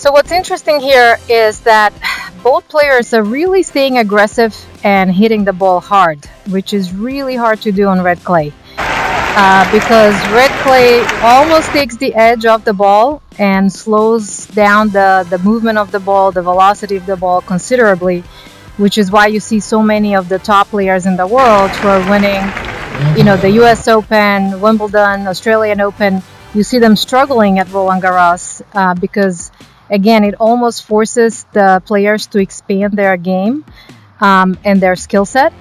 So what's interesting here is that both players are really staying aggressive and hitting the ball hard, which is really hard to do on red clay. Because red clay almost takes the edge off the ball and slows down the movement of the ball, the velocity of the ball considerably, which is why you see so many of the top players in the world who are winning, the US Open, Wimbledon, Australian Open. You see them struggling at Roland Garros because, again, it almost forces the players to expand their game and their skill set.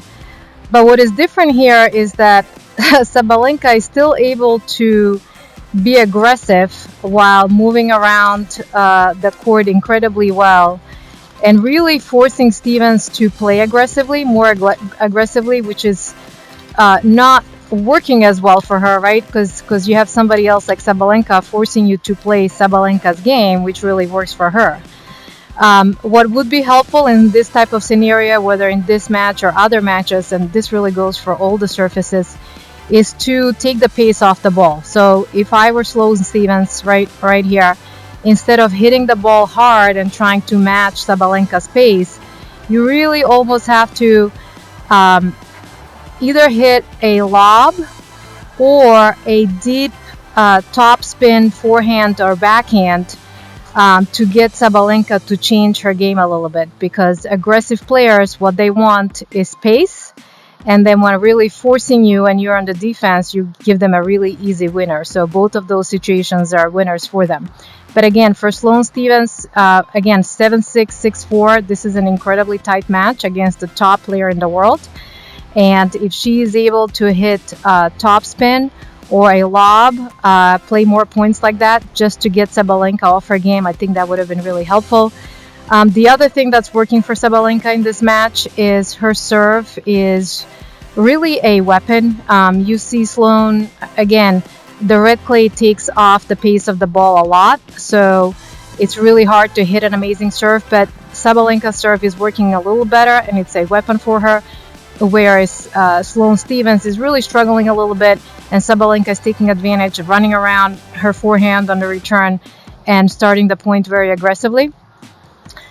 But what is different here is that Sabalenka is still able to be aggressive while moving around the court incredibly well and really forcing Stevens to play aggressively, more aggressively, which is not working as well for her, right? Because you have somebody else like Sabalenka forcing you to play Sabalenka's game, which really works for her. What would be helpful in this type of scenario, whether in this match or other matches, and this really goes for all the surfaces, is to take the pace off the ball. So if I were Sloane Stevens right here, instead of hitting the ball hard and trying to match Sabalenka's pace, you really almost have to either hit a lob or a deep top spin forehand or backhand to get Sabalenka to change her game a little bit, because aggressive players, what they want is pace, and then when really forcing you and you're on the defense, you give them a really easy winner. So both of those situations are winners for them. But again, for Sloane Stevens, again, 7-6, 6-4, this is an incredibly tight match against the top player in the world. And if she is able to hit top spin or a lob, play more points like that just to get Sabalenka off her game, I think that would have been really helpful. The other thing that's working for Sabalenka in this match is her serve is really a weapon. You see Sloane, again, the red clay takes off the pace of the ball a lot, so it's really hard to hit an amazing serve, but Sabalenka's serve is working a little better and it's a weapon for her, whereas Sloane Stevens is really struggling a little bit, and Sabalenka is taking advantage of running around her forehand on the return and starting the point very aggressively.